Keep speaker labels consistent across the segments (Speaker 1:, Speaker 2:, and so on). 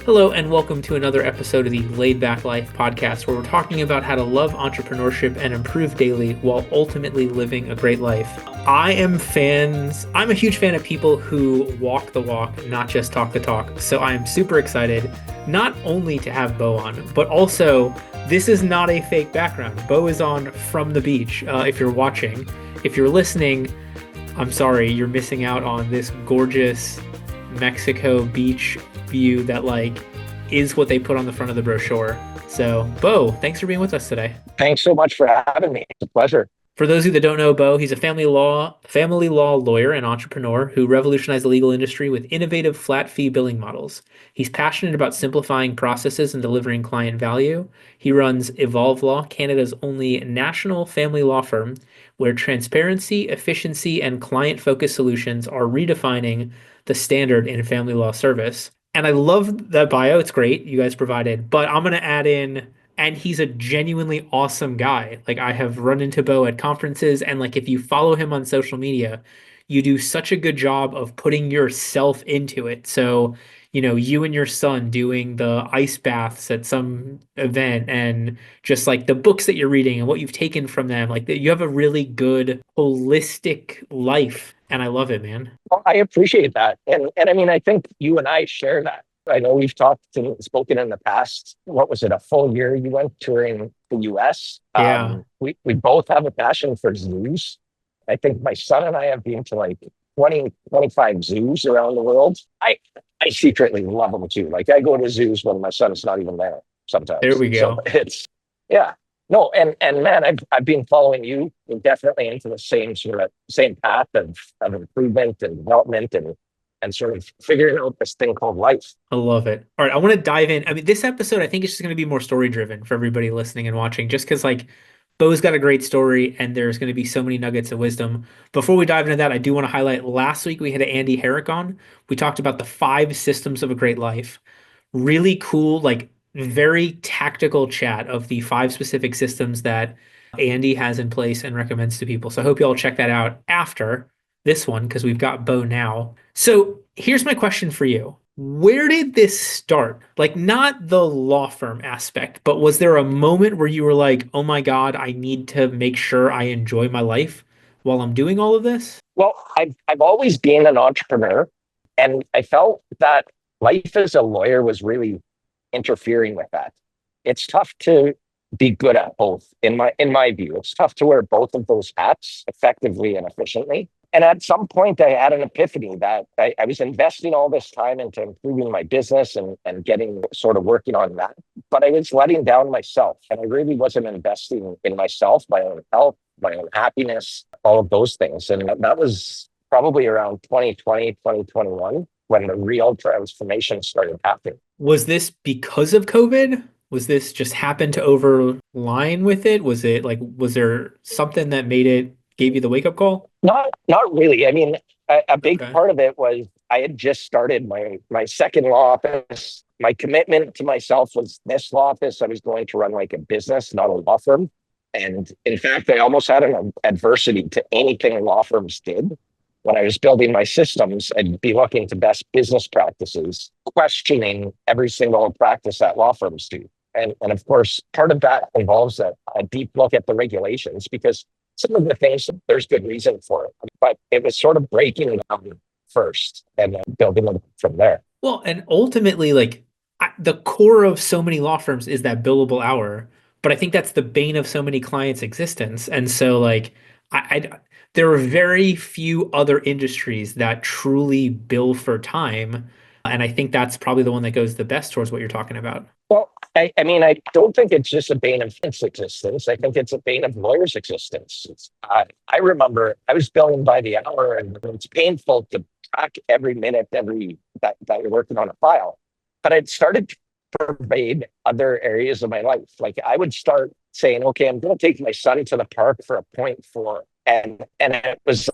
Speaker 1: Hello, and welcome to another episode of the Laid Back Life podcast, where we're talking about how to love entrepreneurship and improve daily while ultimately living a great life. I'm a huge fan of people who walk the walk, not just talk the talk. So I am super excited not only to have Beau on, but also this is not a fake background. Beau is on from the beach. If you're watching, if you're listening, I'm sorry, you're missing out on this gorgeous Mexico beach view that is what they put on the front of the brochure. So, Beau, thanks for being with us today.
Speaker 2: Thanks so much for having me. It's a pleasure.
Speaker 1: For those of you that don't know Beau, he's a family law lawyer and entrepreneur who revolutionized the legal industry with innovative flat fee billing models. He's passionate about simplifying processes and delivering client value. He runs Evolve Law, Canada's only national family law firm, where transparency, efficiency, and client-focused solutions are redefining the standard in family law service. And I love that bio. It's great you guys provided, but I'm going to add in, and he's a genuinely awesome guy. I have run into Beau at conferences, and if you follow him on social media, you do such a good job of putting yourself into it. So, you and your son doing the ice baths at some event, and just the books that you're reading and what you've taken from them, you have a really good holistic life, and I love it, man.
Speaker 2: Well, I appreciate that. And I mean, I think you and I share that. I know we've talked and spoken in the past. What was it, a full year you went touring the US?
Speaker 1: Yeah.
Speaker 2: We both have a passion for zoos. I think my son and I have been to 20, 25 zoos around the world. I secretly love them too. I go to zoos when my son's not even there
Speaker 1: There
Speaker 2: sometimes.
Speaker 1: we
Speaker 2: So
Speaker 1: go.
Speaker 2: yeah. No, and man, I've been following you. You're definitely into the same path of improvement and development and sort of figuring out this thing called life.
Speaker 1: I love it. All right, I want to dive in. I mean, this episode, I think it's just going to be more story driven for everybody listening and watching, just because Beau's got a great story and there's going to be so many nuggets of wisdom. Before we dive into that, I do want to highlight last week we had Andy Herrick on. We talked about the 5 systems of a great life. Really cool, very tactical chat of the 5 specific systems that Andy has in place and recommends to people. So I hope you all check that out after this one because we've got Beau now. So here's my question for you. Where did this start? Not the law firm aspect, but was there a moment where you were like, oh my God, I need to make sure I enjoy my life while I'm doing all of this?
Speaker 2: Well, I've always been an entrepreneur, and I felt that life as a lawyer was really interfering with that. It's tough to be good at both, in my view. It's tough to wear both of those hats effectively and efficiently. And at some point, I had an epiphany that I was investing all this time into improving my business and getting sort of working on that. But I was letting down myself. And I really wasn't investing in myself, my own health, my own happiness, all of those things. And that was probably around 2020, 2021, when the real transformation started happening.
Speaker 1: Was this because of COVID? Was this just happen to overline with it? Was there something that gave you the wake up call?
Speaker 2: Not really. I mean, a big
Speaker 1: Okay.
Speaker 2: part of it was I had just started my second law office. My commitment to myself was this law office. I was going to run a business, not a law firm. And in fact, I almost had an adversity to anything law firms did. When I was building my systems, I'd be looking to best business practices, questioning every single practice that law firms do. And of course, part of that involves a deep look at the regulations because some of the things, there's good reason for it. But it was sort of breaking it down first and then building it from there.
Speaker 1: Well, and ultimately, the core of so many law firms is that billable hour, but I think that's the bane of so many clients' existence. And so, there are very few other industries that truly bill for time, and I think that's probably the one that goes the best towards what you're talking about.
Speaker 2: Well, I mean, I don't think it's just a bane of its existence. I think it's a bane of lawyers' existence. I remember I was billing by the hour, and it's painful to track every minute, that you're working on a file. But it started to pervade other areas of my life. I would start saying, "Okay, I'm going to take my son to the park for a point four," and it was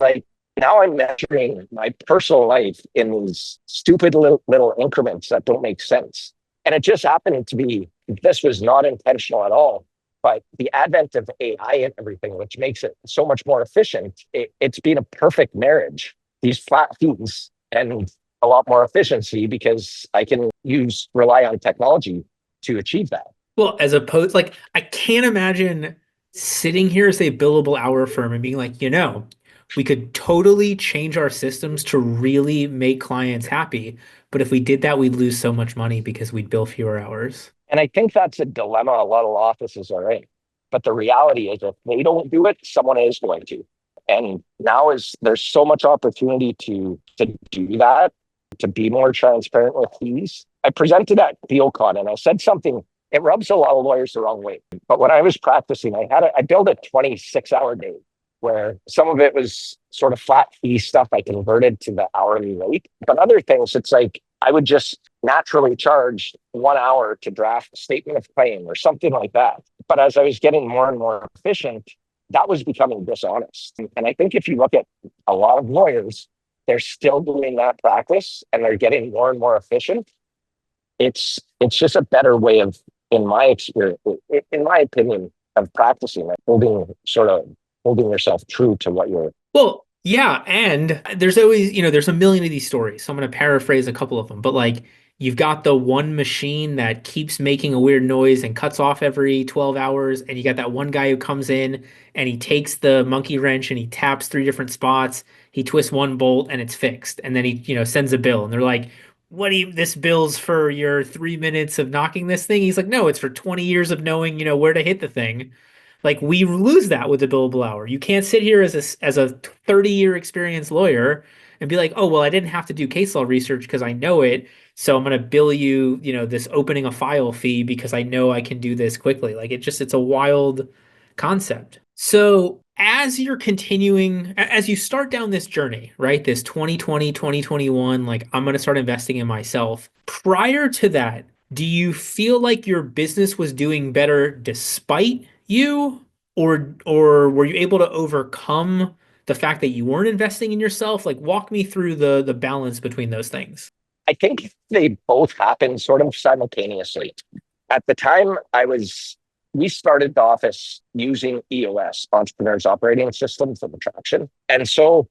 Speaker 2: now I'm measuring my personal life in these stupid little increments that don't make sense. And it just happened to be, this was not intentional at all, but the advent of AI and everything, which makes it so much more efficient, it's been a perfect marriage. These flat fees and a lot more efficiency because I can rely on technology to achieve that.
Speaker 1: Well, as opposed, like, I can't imagine sitting here as a billable hour firm and being like, we could totally change our systems to really make clients happy. But if we did that, we'd lose so much money because we'd bill fewer hours.
Speaker 2: And I think that's a dilemma a lot of offices are in. But the reality is, if they don't do it, someone is going to. And now is there's so much opportunity to do that, to be more transparent with fees. I presented at DealCon and I said something. It rubs a lot of lawyers the wrong way. But when I was practicing, I built a 26-hour day where some of it was sort of flat fee stuff I converted to the hourly rate. But other things, it's like I would just naturally charge 1 hour to draft a statement of claim or something like that. But as I was getting more and more efficient, that was becoming dishonest. And I think if you look at a lot of lawyers, they're still doing that practice and they're getting more and more efficient. It's just a better way of, in my experience, in my opinion, of practicing, like holding yourself true to what you're.
Speaker 1: Well, yeah, and there's always, there's a million of these stories. So I'm going to paraphrase a couple of them, but like you've got the one machine that keeps making a weird noise and cuts off every 12 hours, and you got that one guy who comes in and he takes the monkey wrench and he taps three different spots, he twists one bolt and it's fixed, and then he, sends a bill, and they're like, "What do you? This bill's for your 3 minutes of knocking this thing." He's like, "No, it's for 20 years of knowing, where to hit the thing." Like we lose that with the billable hour. You can't sit here as a 30-year experienced lawyer and be like, "Oh, well, I didn't have to do case law research because I know it, so I'm going to bill you, this opening a file fee because I know I can do this quickly." Like it's a wild concept. So, as you're continuing, as you start down this journey, right? This 2020, 2021, like I'm going to start investing in myself. Prior to that, do you feel like your business was doing better despite you, or were you able to overcome the fact that you weren't investing in yourself? Like walk me through the balance between those things.
Speaker 2: I think they both happened sort of simultaneously. At the time, we started the office using EOS, Entrepreneurs Operating System, for the traction. And so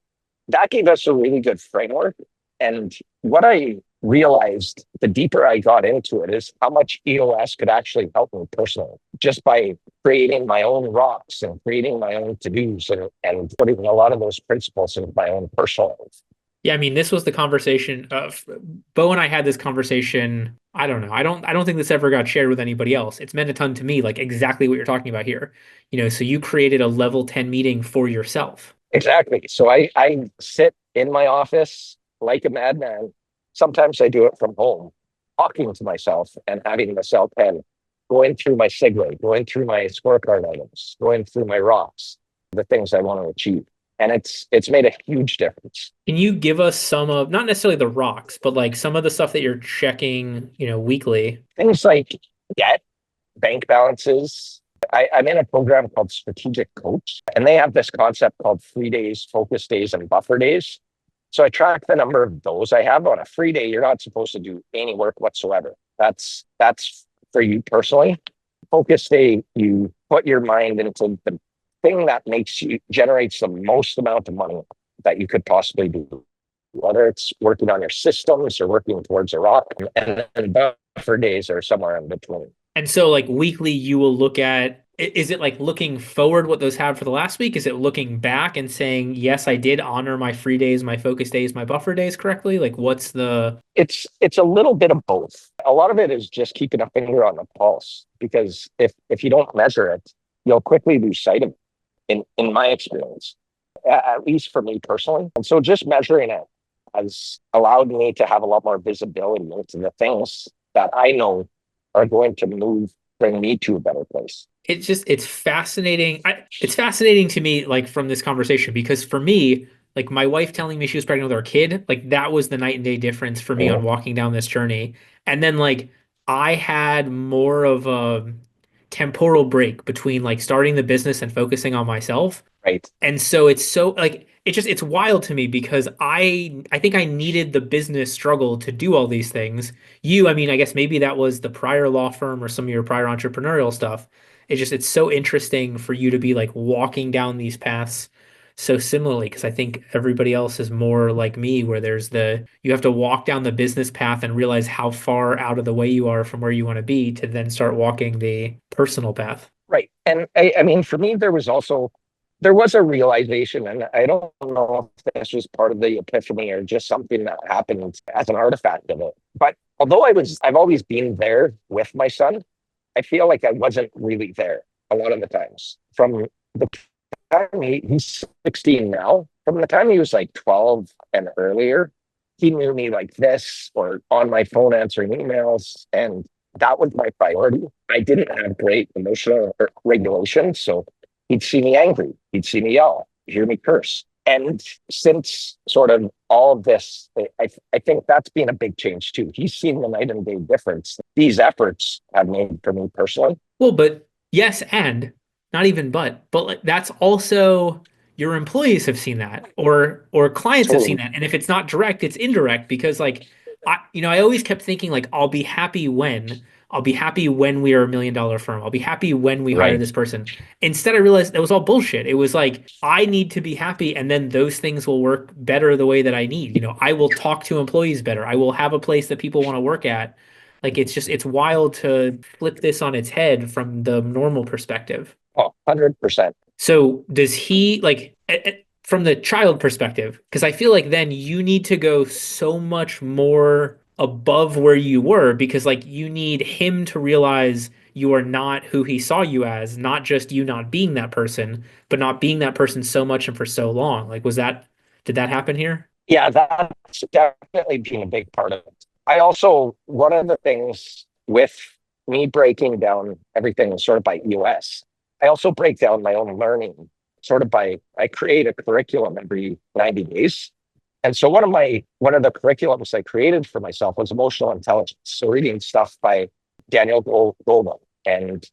Speaker 2: that gave us a really good framework. And what I realized the deeper I got into it is how much EOS could actually help me personally, just by creating my own rocks and creating my own to-dos and putting a lot of those principles into my own personal life.
Speaker 1: Yeah, I mean, this was the conversation of Beau and I had this conversation. I don't know. I don't think this ever got shared with anybody else. It's meant a ton to me, like exactly what you're talking about here. So you created a level 10 meeting for yourself.
Speaker 2: Exactly. So I sit in my office like a madman. Sometimes I do it from home, talking to myself and having the cell pen, going through my segue, going through my scorecard items, going through my rocks, the things I want to achieve. And it's made a huge difference.
Speaker 1: Can you give us some of, not necessarily the rocks, but like some of the stuff that you're checking, weekly?
Speaker 2: Things like debt, bank balances. I'm in a program called Strategic Coach, and they have this concept called free days, focus days, and buffer days. So I track the number of those I have. On a free day, you're not supposed to do any work whatsoever. That's for you personally. Focus day, you put your mind into the thing that generates the most amount of money that you could possibly do, whether it's working on your systems or working towards a rock. And then buffer days are somewhere in between.
Speaker 1: And so like weekly, you will look at, is it like looking forward what those have for the last week? Is it looking back and saying, yes, I did honor my free days, my focus days, my buffer days correctly? Like what's the...
Speaker 2: It's a little bit of both. A lot of it is just keeping a finger on the pulse, because if you don't measure it, you'll quickly lose sight of it, in my experience, at least for me personally. And so just measuring it has allowed me to have a lot more visibility into the things that I know are going to bring me to a better place.
Speaker 1: It's fascinating. It's fascinating to me, like from this conversation, because for me, like my wife telling me she was pregnant with our kid, like that was the night and day difference for me on walking down this journey. And then like I had more of a temporal break between like starting the business and focusing on myself.
Speaker 2: Right.
Speaker 1: And so it's so like it's wild to me because I think I needed the business struggle to do all these things. I mean, I guess maybe that was the prior law firm or some of your prior entrepreneurial stuff. It's so interesting for you to be like walking down these paths so similarly because I think everybody else is more like me, where you have to walk down the business path and realize how far out of the way you are from where you want to be to then start walking the personal path.
Speaker 2: Right. And I mean, for me, there was a realization, and I don't know if this was part of the epiphany or just something that happened as an artifact of it. But although I've always been there with my son, I feel like I wasn't really there a lot of the times. From the time he's 16 now, from the time he was like 12 and earlier, he knew me like this or on my phone answering emails. And that was my priority. I didn't have great emotional regulation. So he'd see me angry, he'd see me yell, hear me curse. And since sort of all of this, I think that's been a big change too. He's seen the night and day difference these efforts have made for me personally.
Speaker 1: Well, but yes, and not even but like that's also your employees have seen that or clients have seen
Speaker 2: Totally
Speaker 1: that. And if it's not direct, it's indirect because like I always kept thinking like I'll be happy when we are $1 million firm. I'll be happy when we hire
Speaker 2: right.
Speaker 1: this person. Instead, I realized that was all bullshit. It was like I need to be happy and then those things will work better the way that I need. I will talk to employees better. I will have a place that people want to work at. Like it's wild to flip this on its head from the normal perspective.
Speaker 2: Oh, 100%.
Speaker 1: So does he like from the child perspective? Because I feel like then you need to go so much more above where you were because like you need him to realize you are not who he saw you as, not just you not being that person, but not being that person so much and for so long. Like did that happen here?
Speaker 2: Yeah, that's definitely been a big part of it. I also, one of the things with me breaking down everything sort of by EOS, I also break down my own learning sort of I create a curriculum every 90 days. And so one of the curriculums I created for myself was emotional intelligence. So reading stuff by Daniel Goleman and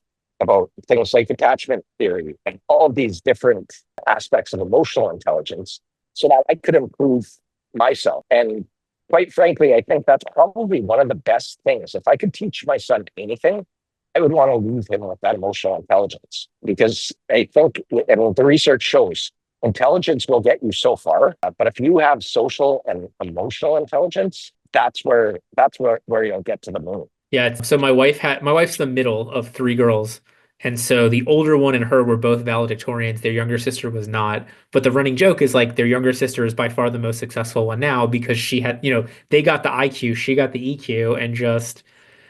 Speaker 2: about things like attachment theory and all of these different aspects of emotional intelligence so that I could improve myself. And quite frankly, I think that's probably one of the best things. If I could teach my son anything, I would want to leave him with that emotional intelligence because I think, and the research shows, intelligence will get you so far, but if you have social and emotional intelligence, that's where you'll get to the moon.
Speaker 1: Yeah, so my wife's the middle of three girls. And so the older one and her were both valedictorians. Their younger sister was not. But the running joke is like their younger sister is by far the most successful one now because she had, they got the IQ, she got the EQ, and just,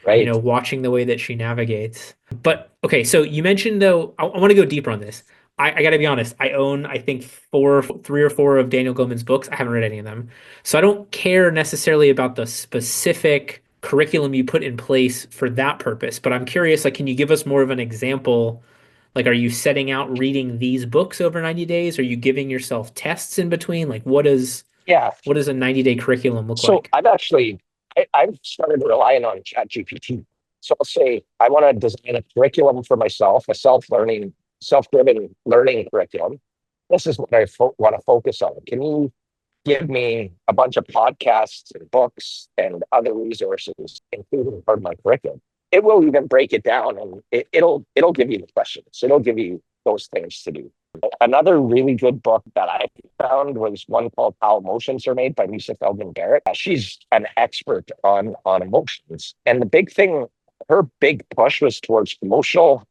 Speaker 2: Right?
Speaker 1: watching the way that she navigates. But okay, so you mentioned though, I want to go deeper on this. I gotta be honest, I own, I think, three or four of Daniel Goleman's books. I haven't read any of them. So I don't care necessarily about the specific curriculum you put in place for that purpose, but I'm curious, like, can you give us more of an example? Like, are you setting out reading these books over 90 days? Are you giving yourself tests in between? Like,
Speaker 2: Yeah.
Speaker 1: what does a 90-day curriculum look
Speaker 2: So
Speaker 1: like?
Speaker 2: I've started relying on ChatGPT. So I'll say I want to design a curriculum for myself, a self-learning, self-driven learning curriculum. This is what want to focus on. Can you give me a bunch of podcasts and books and other resources, including part of my curriculum? It will even break it down and it'll give you the questions. It'll give you those things to do. Another really good book that I found was one called How Emotions Are Made by Lisa Feldman Barrett. She's an expert on emotions. And the big thing, her big push was towards emotional,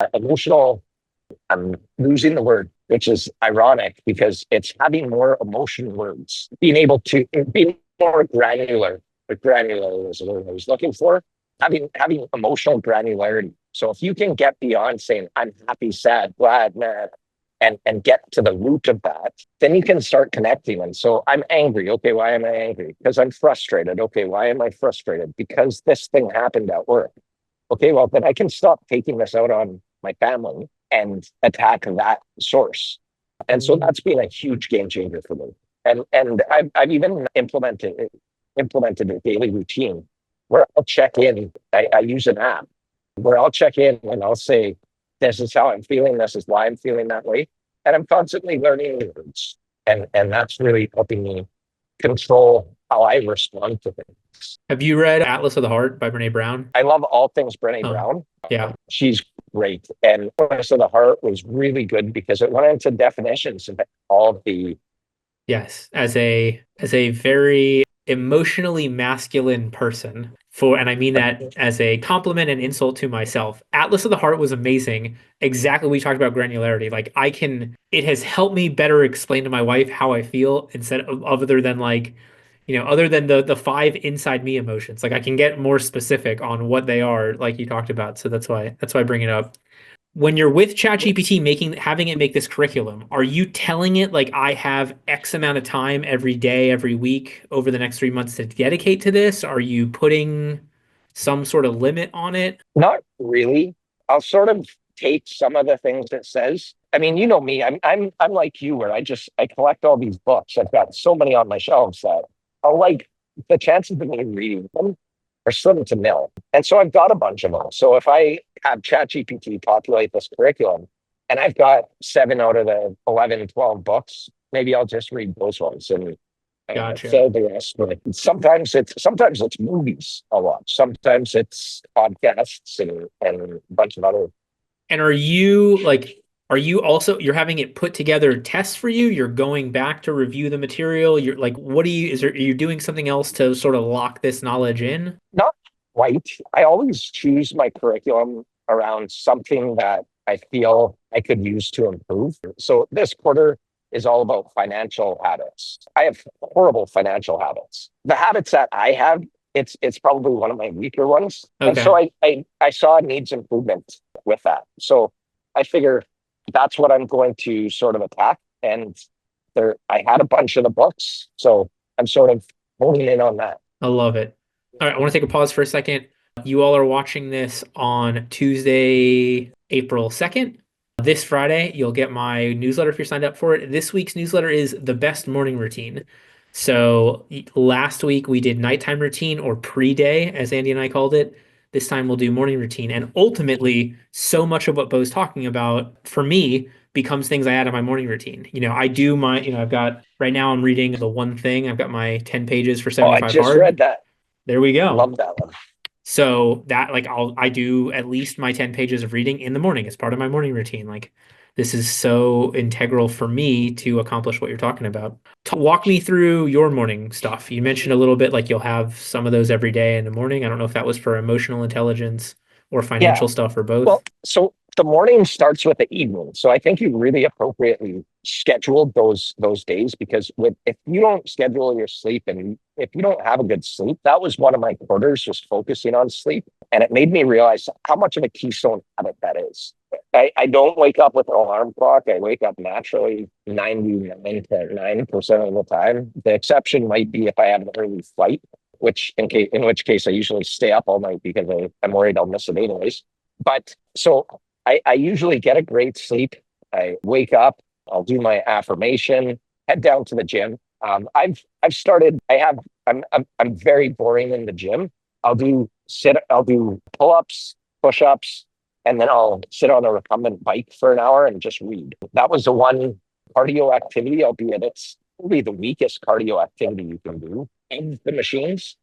Speaker 2: I'm losing the word, which is ironic because it's having more emotion words, being able to be more granular. But granular was the word I was looking for. Having emotional granularity. So if you can get beyond saying I'm happy, sad, glad, mad, and get to the root of that, then you can start connecting. And so I'm angry. Okay, why am I angry? Because I'm frustrated. Okay, why am I frustrated? Because this thing happened at work. Okay, well, then I can stop taking this out on my family and attack that source. And so
Speaker 1: Mm.
Speaker 2: that's been a huge game changer for me. And I've even implemented a daily routine where I'll check in. I use an app where I'll check in and I'll say, this is how I'm feeling. This is why I'm feeling that way. And I'm constantly learning new words. And that's really helping me control how I respond to things.
Speaker 1: Have you read Atlas of the Heart by Brene Brown?
Speaker 2: I love all things Brené
Speaker 1: Oh,
Speaker 2: Brown.
Speaker 1: yeah.
Speaker 2: She's great. And Voice of the Heart was really good because it went into definitions of all of the.
Speaker 1: Yes, as a very emotionally masculine person, for and I mean that as a compliment and insult to myself. Atlas of the Heart was amazing. Exactly what we talked about granularity. Like it has helped me better explain to my wife how I feel instead of other than like, other than the five inside me emotions. Like I can get more specific on what they are, like you talked about. So that's why I bring it up. When you're with ChatGPT having it make this curriculum, are you telling it like I have X amount of time every day, every week over the next 3 months to dedicate to this? Are you putting some sort of limit on it?
Speaker 2: Not really. I'll sort of take some of the things it says. I mean, you know me. I'm like you, where I collect all these books. I've got so many on my shelves that I'll like the chances of me reading them are slim to nil. And so I've got a bunch of them. So if I have ChatGPT populate this curriculum, and I've got 7 out of the 11, 12 books, maybe I'll just read those ones and
Speaker 1: Gotcha.
Speaker 2: fail the rest. But sometimes it's movies a lot. Sometimes it's podcasts and a bunch of other.
Speaker 1: And are you also you're having it put together tests for you? You're going back to review the material. You're like, what do you is there are you doing something else to sort of lock this knowledge in?
Speaker 2: Not quite. I always choose my curriculum around something that I feel I could use to improve. So this quarter is all about financial habits. I have horrible financial habits. The habits that I have, it's probably one of my weaker ones. And so
Speaker 1: Okay.
Speaker 2: I saw needs improvement with that. So I figure that's what I'm going to sort of attack. And there I had a bunch of the books. So I'm sort of honing in on that.
Speaker 1: I love it. All right, I want to take a pause for a second. You all are watching this on Tuesday, April 2nd. This Friday, you'll get my newsletter if you're signed up for it. This week's newsletter is the best morning routine. So last week we did nighttime routine or pre-day, as Andy and I called it. This time we'll do morning routine. And ultimately, so much of what Bo's talking about for me becomes things I add in my morning routine. I do I've got right now I'm reading The One Thing. I've got my 10 pages for
Speaker 2: Oh, I
Speaker 1: 75
Speaker 2: just
Speaker 1: hard.
Speaker 2: read that.
Speaker 1: There we go.
Speaker 2: Love that one.
Speaker 1: So that like I do at least my 10 pages of reading in the morning. It's part of my morning routine. Like this is so integral for me to accomplish what you're talking about. Walk me through your morning stuff. You mentioned a little bit like you'll have some of those every day in the morning. I don't know if that was for emotional intelligence or
Speaker 2: Yeah.
Speaker 1: financial stuff or both.
Speaker 2: Well, so the morning starts with the evening. So I think you really appropriately scheduled those days because with if you don't schedule your sleep and if you don't have a good sleep, that was one of my quarters, just focusing on sleep. And it made me realize how much of a keystone habit that is. I don't wake up with an alarm clock. I wake up naturally 99.9% of the time. The exception might be if I have an early flight, in which case I usually stay up all night because I'm worried I'll miss it anyways. But so I usually get a great sleep. I wake up, I'll do my affirmation, head down to the gym. I've started. I'm very boring in the gym. I'll do pull ups, push ups, and then I'll sit on a recumbent bike for an hour and just read. That was the one cardio activity, albeit it's probably the weakest cardio activity you can do in the machines,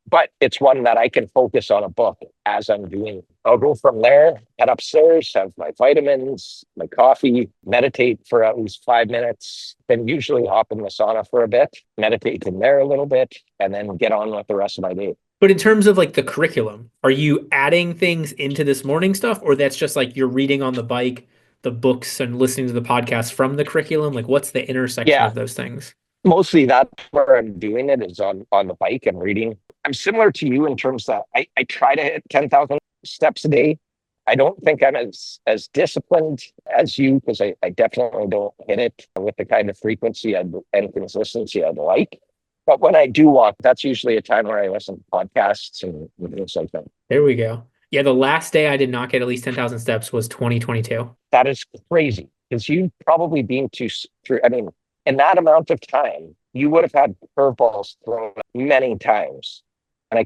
Speaker 2: but it's one that I can focus on a book as I'm doing. I'll go from there, head upstairs, have my vitamins, my coffee, meditate for at least 5 minutes, then usually hop in the sauna for a bit, meditate in there a little bit, and then get on with the rest of my day.
Speaker 1: But in terms of like the curriculum, are you adding things into this morning stuff, or that's just like you're reading on the bike, the books and listening to the podcast from the curriculum? Like, what's the intersection
Speaker 2: Yeah,
Speaker 1: of those things?
Speaker 2: mostly that's where I'm doing it is on the bike and reading. I'm similar to you in terms that I try to hit 10,000 steps a day. I don't think I'm as disciplined as you because I definitely don't hit it with the kind of frequency and consistency I'd like. But when I do walk, that's usually a time where I listen to podcasts and things like that.
Speaker 1: There we go. Yeah, the last day I did not get at least 10,000 steps was 2022.
Speaker 2: That is crazy because you've probably been through. I mean, in that amount of time, you would have had curveballs thrown many times. And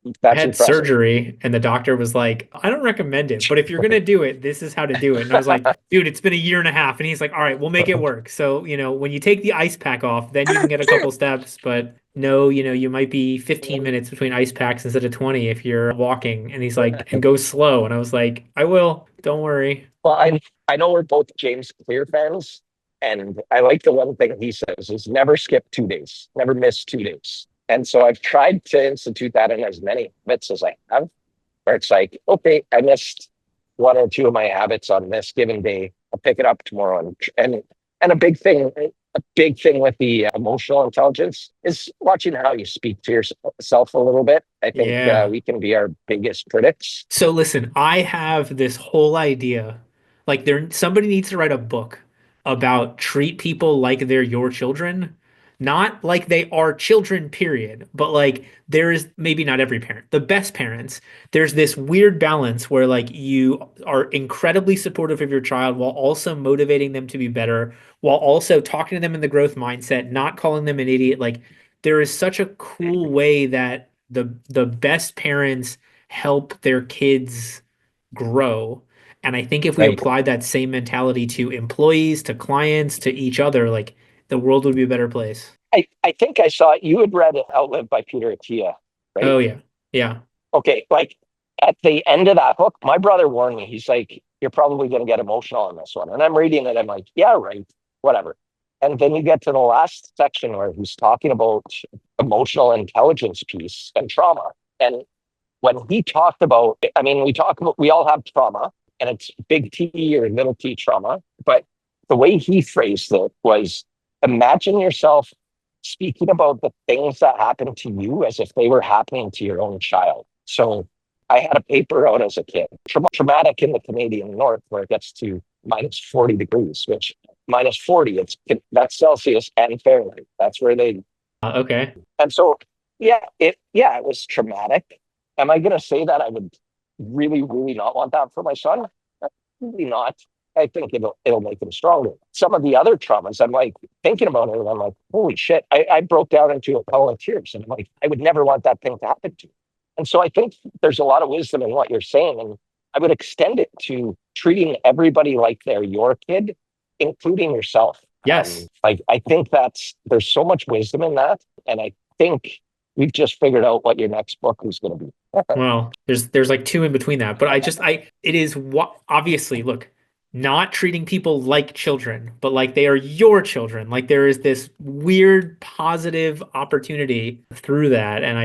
Speaker 1: I
Speaker 2: That's
Speaker 1: had
Speaker 2: impressive.
Speaker 1: surgery and the doctor was like, I don't recommend it, but if you're gonna do it, this is how to do it. And I was like, dude, it's been a year and a half. And he's like, all right, we'll make it work. So, when you take the ice pack off, then you can get a couple steps, but no, you might be 15 minutes between ice packs instead of 20 if you're walking. And he's like, and go slow. And I was like, I will, don't worry.
Speaker 2: Well, I know we're both James Clear fans, and I like the one thing he says is never skip 2 days, never miss 2 days. And so I've tried to institute that in as many bits as I have, where it's like, okay, I missed one or two of my habits on this given day. I'll pick it up tomorrow. And a big thing with the emotional intelligence is watching how you speak to yourself a little bit. I think
Speaker 1: Yeah.
Speaker 2: we can be our biggest critics.
Speaker 1: So listen, I have this whole idea. Like somebody needs to write a book about treat people like they're your children, not like they are children, period. But like there is maybe not every parent, the best parents, there's this weird balance where like you are incredibly supportive of your child while also motivating them to be better, while also talking to them in the growth mindset, not calling them an idiot. Like there is such a cool way that the best parents help their kids grow. And I think if we
Speaker 2: Right.
Speaker 1: applied that same mentality to employees, to clients, to each other, like the world would be a better place.
Speaker 2: I think I saw you had read Outlive by Peter Attia, right?
Speaker 1: Oh yeah. Yeah.
Speaker 2: Okay, like at the end of that book, my brother warned me. He's like, "You're probably going to get emotional on this one," and I'm reading it. I'm like, "Yeah, right, whatever." And then you get to the last section where he's talking about emotional intelligence piece and trauma. And when he talked about, I mean, we all have trauma, and it's big T or little T trauma, but the way he phrased it was, imagine yourself speaking about the things that happened to you as if they were happening to your own child. So I had a paper out as a kid, traumatic in the Canadian North, where it gets to minus 40 degrees, which minus 40, that's Celsius and Fahrenheit. That's where they,
Speaker 1: Okay.
Speaker 2: and so, it was traumatic. Am I going to say that I would really, really not want that for my son? Really not. I think it'll make him stronger. Some of the other traumas, I'm like thinking about it, and I'm like, holy shit! I broke down into a puddle of tears, and I'm like, I would never want that thing to happen to me. And so I think there's a lot of wisdom in what you're saying, and I would extend it to treating everybody like they're your kid, including yourself.
Speaker 1: Yes.
Speaker 2: Like I think there's so much wisdom in that, and I think we've just figured out what your next book is going to be.
Speaker 1: Well, there's like two in between that, but it is what obviously, look, not treating people like children, but like they are your children. Like there is this weird positive opportunity through that, and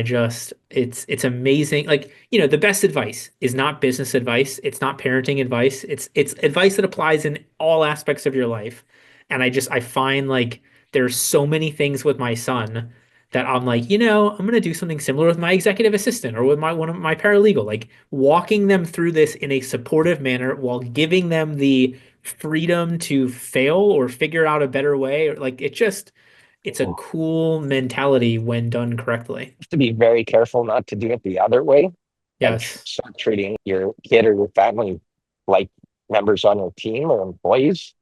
Speaker 1: it's amazing. Like, the best advice is not business advice, it's not parenting advice. It's advice that applies in all aspects of your life. And I find like there's so many things with my son that I'm like, I'm gonna do something similar with my executive assistant or with one of my paralegal, like walking them through this in a supportive manner while giving them the freedom to fail or figure out a better way. Or like it's a cool mentality when done correctly.
Speaker 2: To be very careful not to do it the other way and
Speaker 1: Yes.
Speaker 2: start treating your kid or your family like members on your team or employees.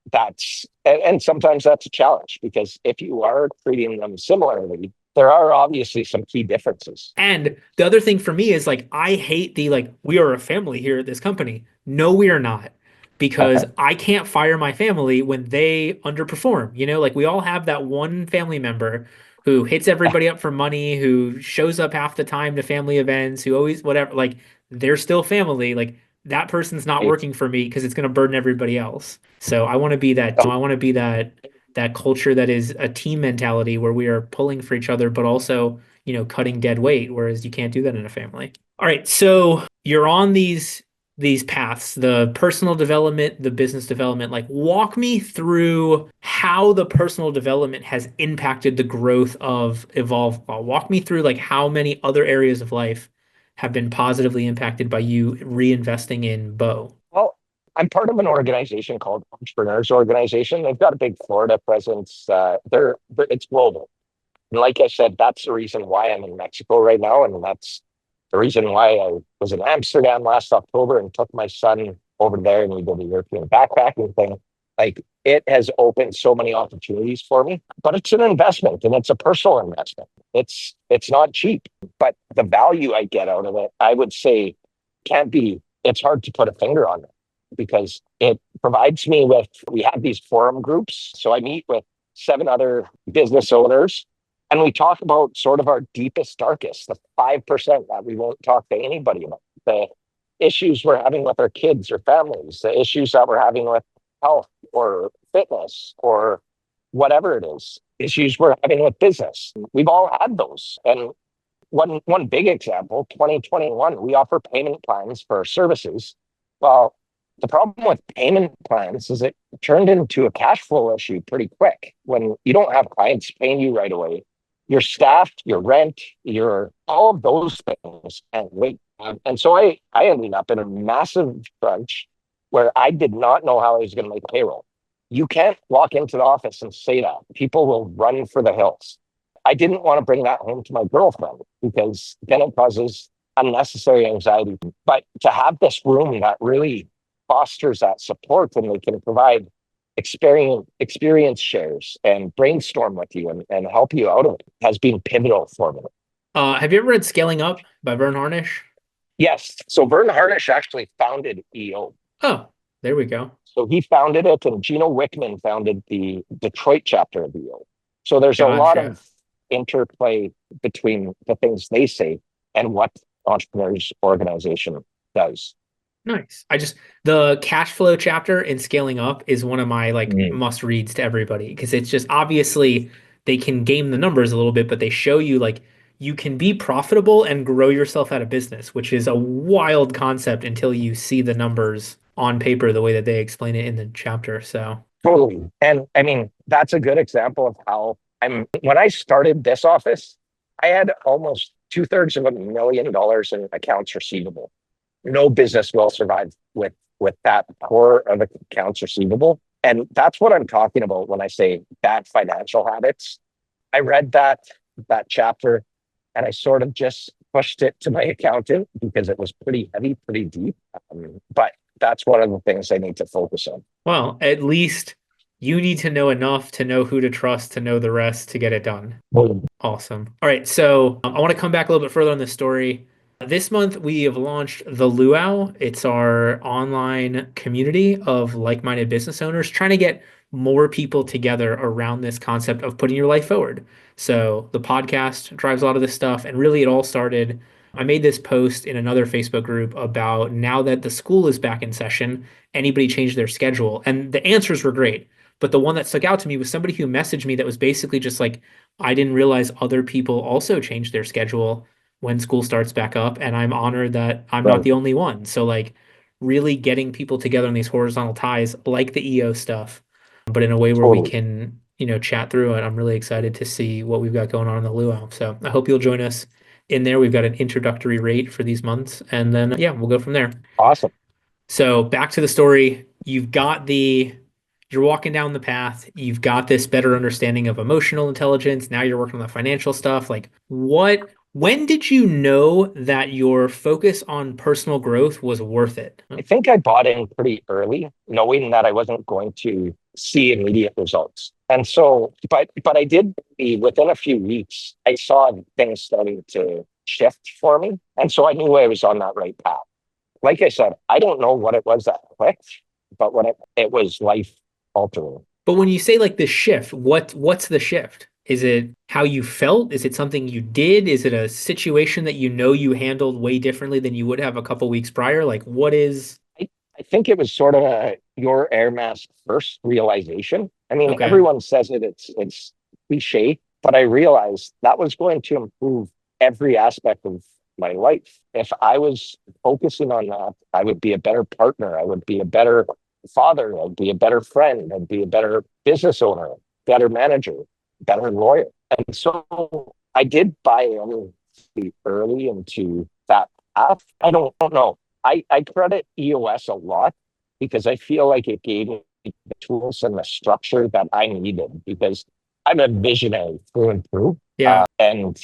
Speaker 2: And sometimes that's a challenge because if you are treating them similarly, there are obviously some key differences.
Speaker 1: And the other thing for me is like I hate the like we are a family here at this company. No, we are not. Because I can't fire my family when they underperform. Like we all have that one family member who hits everybody up for money, who shows up half the time to family events, who always whatever, like they're still family. Like that person's not
Speaker 2: Right?
Speaker 1: working for me because it's going to burden everybody else. So I want to be that, I want to be that culture that is a team mentality where we are pulling for each other, but also, cutting dead weight, whereas you can't do that in a family. All right, so you're on these paths, the personal development, the business development. Like walk me through how the personal development has impacted the growth of Evolve. Walk me through like how many other areas of life have been positively impacted by you reinvesting in Beau.
Speaker 2: Well, I'm part of an organization called Entrepreneurs Organization. They've got a big Florida presence. It's global. And like I said, that's the reason why I'm in Mexico right now. And that's the reason why I was in Amsterdam last October and took my son over there and we did a European backpacking thing. Like it has opened so many opportunities for me, but it's an investment and it's a personal investment. It's not cheap, but the value I get out of it, I would say can't be, it's hard to put a finger on it because it provides me with, we have these forum groups. So I meet with 7 other business owners and we talk about sort of our deepest, darkest, the 5% that we won't talk to anybody about, the issues we're having with our kids or families, the issues that we're having with health or fitness or whatever it is, issues we're having with business. We've all had those. And one big example, 2021, we offer payment plans for our services. Well, the problem with payment plans is it turned into a cash flow issue pretty quick. When you don't have clients paying you right away, your staff, your rent, your all of those things can't wait. And so I ended up in a massive crunch where I did not know how I was going to make payroll. You can't walk into the office and say that. People will run for the hills. I didn't want to bring that home to my girlfriend because then it causes unnecessary anxiety. But to have this room that really fosters that support and they can provide experience shares and brainstorm with you and help you out of it has been pivotal for me.
Speaker 1: Have you ever read Scaling Up by Vern Harnish?
Speaker 2: Yes. So Vern Harnish actually founded EO.
Speaker 1: Oh, there we go.
Speaker 2: So he founded it, and Gino Wickman founded the Detroit chapter of EO. So there's a lot
Speaker 1: Gotcha.
Speaker 2: of interplay between the things they say and what entrepreneurs organization does.
Speaker 1: Nice. The cash flow chapter in Scaling Up is one of my like
Speaker 2: Mm.
Speaker 1: must reads to everybody because it's just obviously they can game the numbers a little bit, but they show you like you can be profitable and grow yourself out of business, which is a wild concept until you see the numbers on paper the way that they explain it in the chapter. So,
Speaker 2: Totally. And I mean, that's a good example of how when I started this office, I had almost 2/3 of $1 million in accounts receivable. No business will survive with that core of accounts receivable. And that's what I'm talking about when I say bad financial habits. I read that chapter and I sort of just pushed it to my accountant because it was pretty heavy, pretty deep. But that's one of the things I need to focus on.
Speaker 1: well, at least you need to know enough to know who to trust to know the rest to get it done.
Speaker 2: Well,
Speaker 1: Awesome. All right, so I want to come back a little bit further on this story. This month we have launched the Luau. It's our online community of like-minded business owners trying to get more people together around this concept of putting your life forward. So the podcast drives a lot of this stuff, and really it all started. I made this post in another Facebook group about now that the school is back in session, anybody change their schedule? And the answers were great. But the one that stuck out to me was somebody who messaged me that was basically just like, I didn't realize other people also change their schedule when school starts back up, and I'm honored that I'm not
Speaker 2: right.
Speaker 1: the only one. So like really getting people together on these horizontal ties like the EO stuff, but in a way where we
Speaker 2: Totally.
Speaker 1: can, chat through it. I'm really excited to see what we've got going on in the Luau. So I hope you'll join us in there. We've got an introductory rate for these months, and then yeah, we'll go from there.
Speaker 2: Awesome.
Speaker 1: So back to the story. You're walking down the path. You've got this better understanding of emotional intelligence. Now you're working on the financial stuff. When did you know that your focus on personal growth was worth it?
Speaker 2: I think I bought in pretty early, knowing that I wasn't going to see immediate results. And so, but I did within a few weeks, I saw things starting to shift for me. And so I knew I was on that right path. Like I said, I don't know what it was that clicked, but when it was life altering.
Speaker 1: But when you say like the shift, what's the shift? Is it how you felt? Is it something you did? Is it a situation that you know you handled way differently than you would have a couple weeks prior? Like what is
Speaker 2: I think it was sort of your air mask first realization. I mean,
Speaker 1: okay.
Speaker 2: everyone says it's cliche, but I realized that was going to improve every aspect of my life. If I was focusing on that, I would be a better partner. I would be a better father. I'd be a better friend. I'd be a better business owner, better manager, better lawyer. And so I did buy in early into that path. I don't know. I credit EOS a lot because I feel like it gave me the tools and the structure that I needed because I'm a visionary through and through.
Speaker 1: Yeah.
Speaker 2: And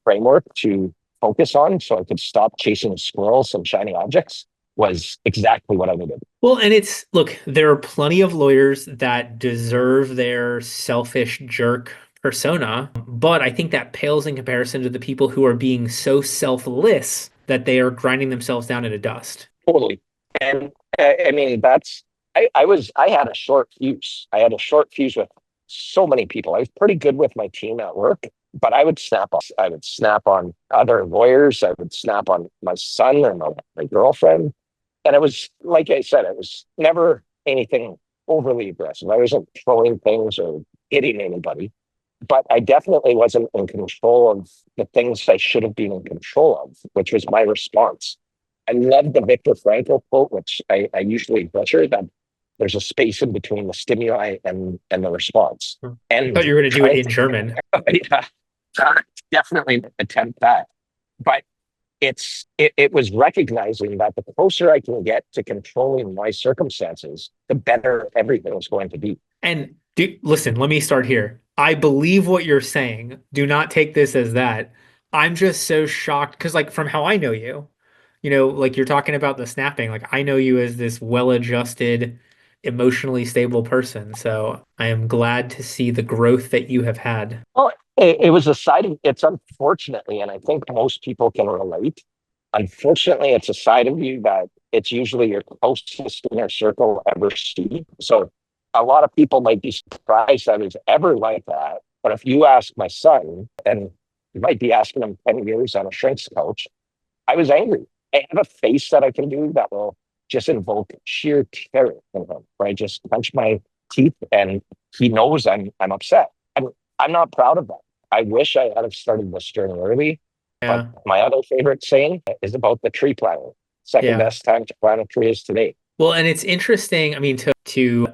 Speaker 2: framework to focus on so I could stop chasing squirrels and shiny objects. was exactly what I needed.
Speaker 1: Well, and it's look, there are plenty of lawyers that deserve their selfish jerk persona, but I think that pales in comparison to the people who are being so selfless that they are grinding themselves down into dust.
Speaker 2: Totally. And I mean, I had a short fuse. I had a short fuse with so many people. I was pretty good with my team at work, but I would snap on other lawyers. I would snap on my son and my girlfriend. And it was, like I said, it was never anything overly aggressive. I wasn't throwing things or hitting anybody, but I definitely wasn't in control of the things I should have been in control of, which was my response. I love the Viktor Frankl quote, which I usually butcher, that there's a space in between the stimuli and the response.
Speaker 1: I thought
Speaker 2: And
Speaker 1: you were going to do it in
Speaker 2: Frankl,
Speaker 1: German.
Speaker 2: yeah, definitely attempt that. But it was recognizing that the closer I can get to controlling my circumstances, the better everything is going to be.
Speaker 1: And listen, let me start here. I believe what you're saying. Do not take this as that. I'm just so shocked because, like, from how I know you, like you're talking about the snapping, like I know you as this well-adjusted, emotionally stable person. So I am glad to see the growth that you have had.
Speaker 2: Well, it was a side of it's unfortunately, and I think most people can relate. Unfortunately, it's a side of you that it's usually your closest inner circle ever see. So a lot of people might be surprised that it's ever like that. But if you ask my son, and you might be asking him 10 years on a shrinks couch, I was angry. I have a face that I can do that will just invoke sheer terror in him, where I just clench my teeth and he knows I'm upset. I'm not proud of that. I wish I had started this journey early. But
Speaker 1: Yeah.
Speaker 2: my other favorite saying is about the tree planting. Second
Speaker 1: Yeah.
Speaker 2: best time to plant a tree is today.
Speaker 1: Well, and it's interesting, I mean, to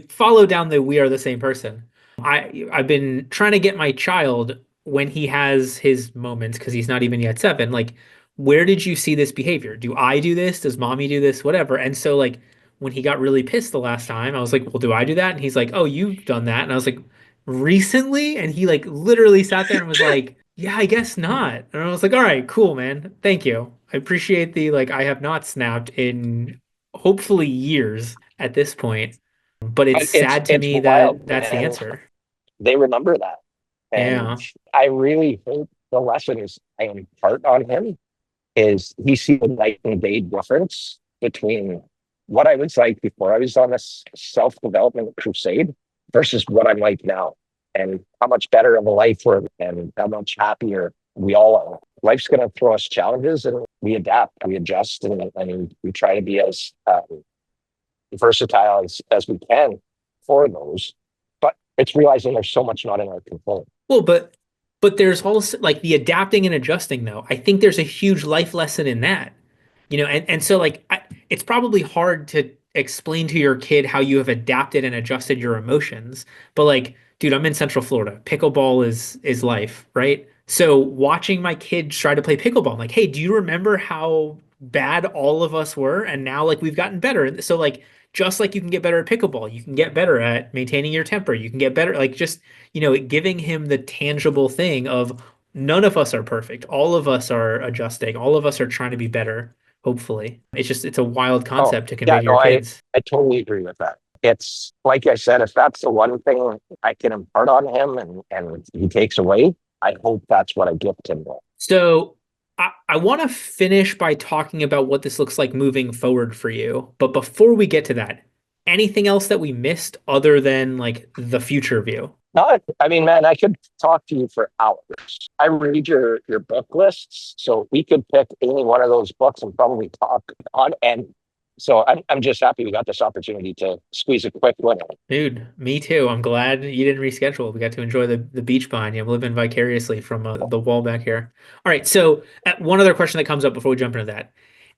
Speaker 1: follow down the we are the same person. I've been trying to get my child when he has his moments, because he's not even yet 7, like, where did you see this behavior? Do I do this? Does mommy do this? Whatever. And so like when he got really pissed the last time, I was like, well, do I do that? And he's like, oh, you've done that. And I was like, recently? And he like literally sat there and was like, yeah, I guess not. And I was like, all right, cool, man. Thank you. I appreciate the like I have not snapped in hopefully years at this point. But it's
Speaker 2: But it's
Speaker 1: sad to
Speaker 2: it's
Speaker 1: me
Speaker 2: wild,
Speaker 1: that that's the
Speaker 2: and
Speaker 1: answer.
Speaker 2: they remember that. And
Speaker 1: Yeah.
Speaker 2: I really hope the lessons I impart on him is he sees a night and day difference between what I was like before I was on this self-development crusade versus what I'm like now, and how much better of a life we're and how much happier we all are. Life's going to throw us challenges, and we adapt, we adjust, and we try to be as versatile as we can for those. But it's realizing there's so much not in our control.
Speaker 1: Well, but there's also like the adapting and adjusting though. I think there's a huge life lesson in that. And so like it's probably hard to explain to your kid how you have adapted and adjusted your emotions. But like, dude, I'm in Central Florida. Pickleball is life, right? So watching my kid try to play pickleball, I'm like, hey, do you remember how bad all of us were? And now like we've gotten better. And so like just like you can get better at pickleball, you can get better at maintaining your temper. You can get better, like just, giving him the tangible thing of none of us are perfect. All of us are adjusting. All of us are trying to be better, hopefully. It's a wild
Speaker 2: Oh,
Speaker 1: concept to convey
Speaker 2: yeah,
Speaker 1: to your
Speaker 2: no,
Speaker 1: kids.
Speaker 2: I totally agree with that. It's like I said, if that's the one thing I can impart on him and he takes away, I hope that's what I gift him with.
Speaker 1: So I want to finish by talking about what this looks like moving forward for you. But before we get to that, anything else that we missed other than like the future view?
Speaker 2: No, I mean, man, I could talk to you for hours. I read your book lists, so we could pick any one of those books and probably talk on. And so I'm just happy we got this opportunity to squeeze a quick one in.
Speaker 1: Dude, me too. I'm glad you didn't reschedule. We got to enjoy the beach behind you. I'm living vicariously from the wall back here. All right. So, one other question that comes up before we jump into that.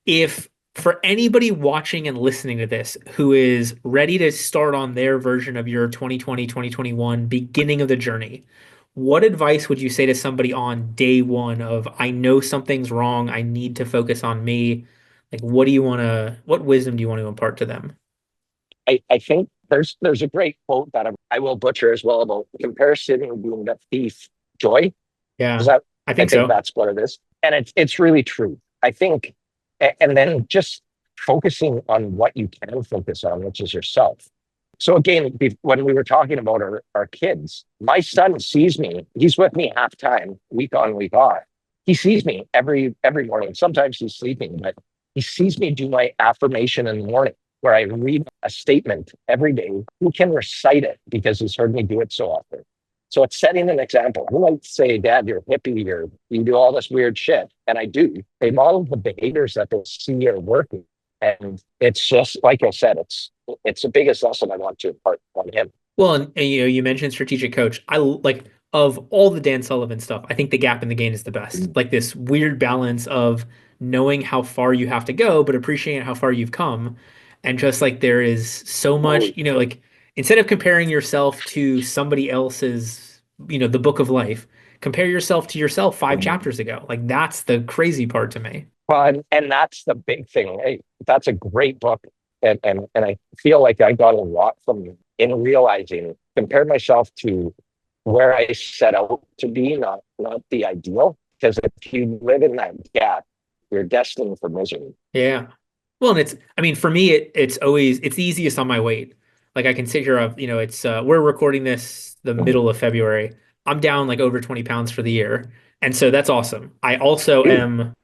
Speaker 1: If for anybody watching and listening to this who is ready to start on their version of your 2020, 2021 beginning of the journey, what advice would you say to somebody on day one of, I know something's wrong, I need to focus on me? Like, what wisdom do you want to impart to them?
Speaker 2: I think there's a great quote that I will butcher as well about comparison being the thief joy. Is
Speaker 1: Yeah,
Speaker 2: that
Speaker 1: I
Speaker 2: I
Speaker 1: think
Speaker 2: think
Speaker 1: so.
Speaker 2: that's what it is, and it's really true. I think, and then just focusing on what you can focus on, which is yourself. So again, when we were talking about our kids, my son sees me. He's with me half time, week on, week off. He sees me every morning. Sometimes he's sleeping, but he sees me do my affirmation in the morning, where I read a statement every day. He can recite it because he's heard me do it so often. So it's setting an example. I might say, Dad, you're a hippie, you do all this weird shit. And I do. They model the behaviors that they see are working. And it's just, like I said, it's the biggest lesson I want to impart on him.
Speaker 1: Well, and you mentioned strategic coach. Like of all the Dan Sullivan stuff, I think the gap in the gain is the best. Like this weird balance of knowing how far you have to go, but appreciating how far you've come. And just like there is so much, like instead of comparing yourself to somebody else's, the book of life, compare yourself to yourself 5 chapters ago. Like that's the crazy part to me.
Speaker 2: Well, and that's the big thing. Hey, that's a great book. And I feel like I got a lot from in realizing, compare myself to where I set out to be, not the ideal. Because if you live in that gap, you're destined for misery.
Speaker 1: Yeah. Well, and I mean, for me, it's the easiest on my weight. Like I can sit here, it's, we're recording this the middle of February. I'm down like over 20 pounds for the year. And so that's awesome. I also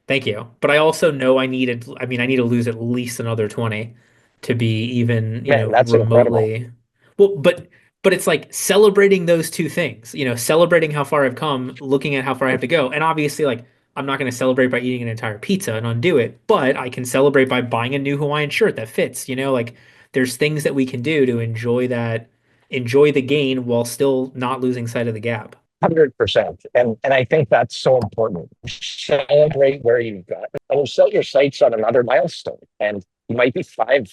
Speaker 1: thank you, but I also know I need to lose at least another 20 to be even,
Speaker 2: Man, that's incredible.
Speaker 1: remotely. Well, but it's like celebrating those two things, celebrating how far I've come, looking at how far I have to go. And obviously, like, I'm not going to celebrate by eating an entire pizza and undo it, but I can celebrate by buying a new Hawaiian shirt that fits, like there's things that we can do to enjoy the gain while still not losing sight of the gap.
Speaker 2: 100%. And I think that's so important. Celebrate where you've got and you set your sights on another milestone. And you might be five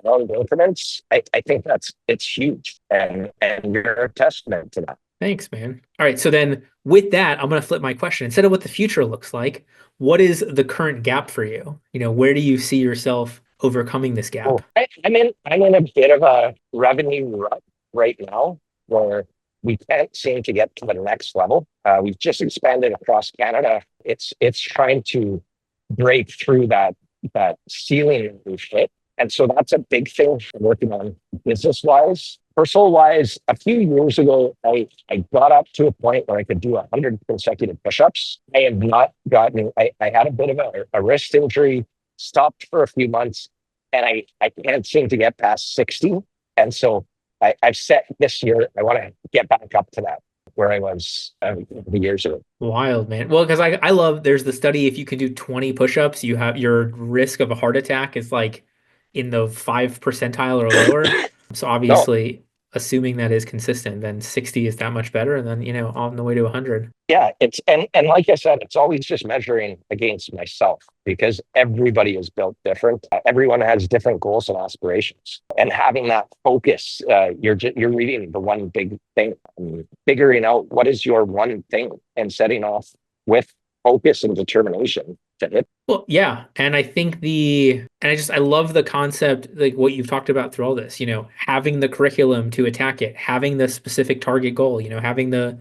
Speaker 2: pound increments. I think it's huge. And you're a testament to that.
Speaker 1: Thanks, man. All right, so then with that, I'm going to flip my question. Instead of what the future looks like, what is the current gap for you? Where do you see yourself overcoming this gap?
Speaker 2: Cool. I'm in a bit of a revenue rut right now where we can't seem to get to the next level. We've just expanded across Canada. It's trying to break through that ceiling we've hit. And so that's a big thing I'm working on business wise. Personal wise, a few years ago, I got up to a point where I could do 100 consecutive push-ups. I have not gotten, I had a bit of a wrist injury, stopped for a few months, and I can't seem to get past 60. And so I've set this year, I want to get back up to that where I was the years ago.
Speaker 1: Wild, man. Well, because I love, there's the study, if you can do 20 push-ups, you have your risk of a heart attack is like in the 5 percentile or lower. So
Speaker 2: No,
Speaker 1: obviously, assuming that is consistent, then 60 is that much better. And then, on the way to 100.
Speaker 2: yeah, and like I said, it's always just measuring against myself because everybody is built different. Everyone has different goals and aspirations, and having that focus, you're reading the one big thing, figuring out what is your one thing, and setting off with focus and determination to hit.
Speaker 1: Well, yeah. And I think I love the concept, like what you've talked about through all this, having the curriculum to attack it, having the specific target goal, having the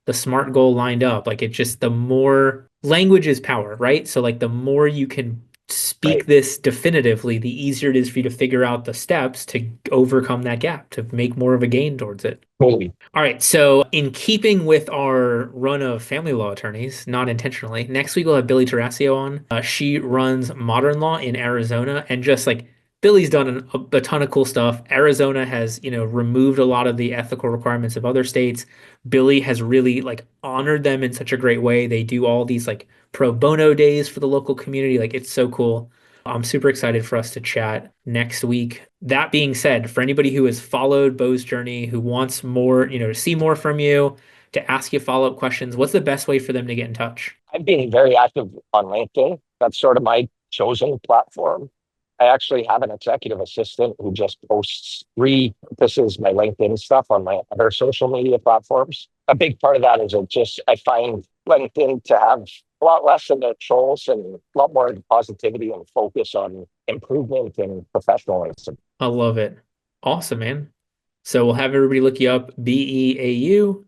Speaker 1: SMART goal lined up. Like it just, the more language is power, right? So like the more you can speak
Speaker 2: Right,
Speaker 1: this definitively, the easier it is for you to figure out the steps to overcome that gap, to make more of a gain towards it.
Speaker 2: totally.
Speaker 1: All right, so in keeping with our run of family law attorneys, not intentionally, next week we'll have Billy Tarasio on. She runs modern law in Arizona, and just like Billy's done a ton of cool stuff. Arizona has, removed a lot of the ethical requirements of other states. Billy has really like honored them in such a great way. They do all these like pro bono days for the local community. Like it's so cool. I'm super excited for us to chat next week. That being said, for anybody who has followed Beau's journey, who wants more, to see more from you, to ask you follow-up questions, what's the best way for them to get in touch?
Speaker 2: I'm being very active on LinkedIn. That's sort of my chosen platform. I actually have an executive assistant who just posts repurposes my LinkedIn stuff on my other social media platforms. A big part of that is I find LinkedIn to have a lot less of the trolls and a lot more positivity and focus on improvement and professionalism.
Speaker 1: I love it. Awesome, man. So we'll have everybody look you up, Beauatkins,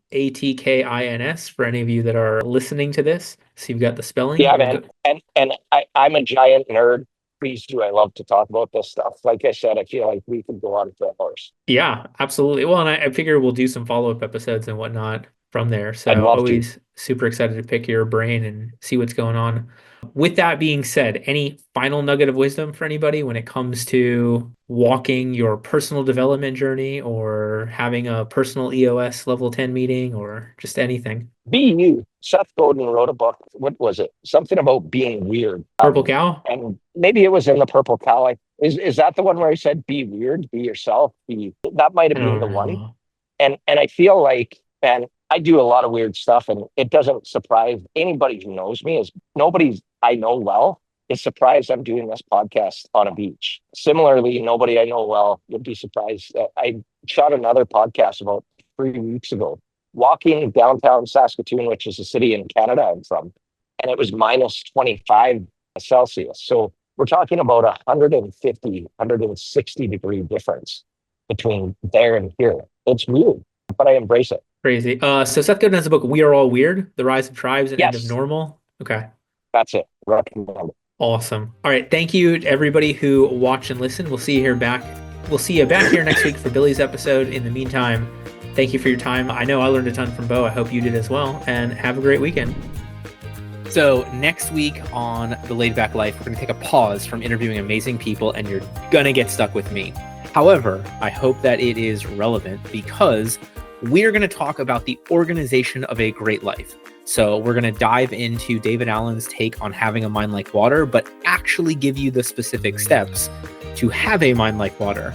Speaker 1: for any of you that are listening to this. So you've got the spelling
Speaker 2: Yeah,
Speaker 1: and
Speaker 2: man.
Speaker 1: go.
Speaker 2: And I'm a giant nerd. please do. I love to talk about this stuff. Like I said, I feel like we could go on for hours.
Speaker 1: Yeah, absolutely. Well, and I figure we'll do some follow-up episodes and whatnot from there.
Speaker 2: I'd
Speaker 1: So
Speaker 2: love to.
Speaker 1: always super excited to pick your brain and see what's going on. With that being said, any final nugget of wisdom for anybody when it comes to walking your personal development journey or having a personal EOS level 10 meeting or just anything?
Speaker 2: Be you. Seth Godin wrote a book. What was it? Something about being weird.
Speaker 1: Purple cow?
Speaker 2: And maybe it was in the Purple Cow. Is that the one where he said, "Be weird, be yourself"? That might
Speaker 1: I
Speaker 2: have been
Speaker 1: don't
Speaker 2: the one.
Speaker 1: know.
Speaker 2: And I feel like, man, I do a lot of weird stuff, and it doesn't surprise anybody who knows me. Is nobody I know well is surprised I'm doing this podcast on a beach. Similarly, nobody I know well would be surprised that I shot another podcast about 3 weeks ago, walking downtown Saskatoon, which is a city in Canada I'm from, and it was minus 25 Celsius. So we're talking about 150, 160 degree difference between there and here. It's weird, but I embrace it.
Speaker 1: Crazy. So Seth Godin has a book, We Are All Weird, The Rise of Tribes and End of
Speaker 2: Yes,
Speaker 1: Normal. Okay.
Speaker 2: that's it. Recommend it.
Speaker 1: Awesome. All right. Thank you to everybody who watched and listened. We'll see you here back. We'll see you back here next week for Billy's episode. In the meantime, thank you for your time. I know I learned a ton from Beau. I hope you did as well. And have a great weekend. So next week on The Laid Back Life, we're going to take a pause from interviewing amazing people, and you're going to get stuck with me. However, I hope that it is relevant because we're going to talk about the organization of a great life. So we're going to dive into David Allen's take on having a mind like water, but actually give you the specific steps to have a mind like water,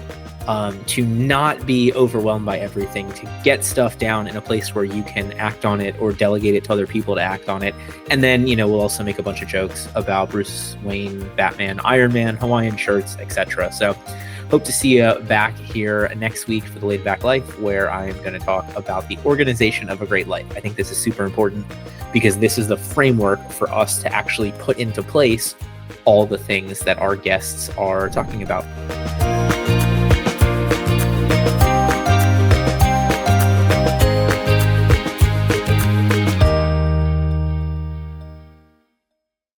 Speaker 1: to not be overwhelmed by everything, to get stuff down in a place where you can act on it or delegate it to other people to act on it. And then, we'll also make a bunch of jokes about Bruce Wayne, Batman, Iron Man, Hawaiian shirts, etc. So hope to see you back here next week for The Laid Back Life, where I am going to talk about the organization of a great life. I think this is super important because this is the framework for us to actually put into place all the things that our guests are talking about.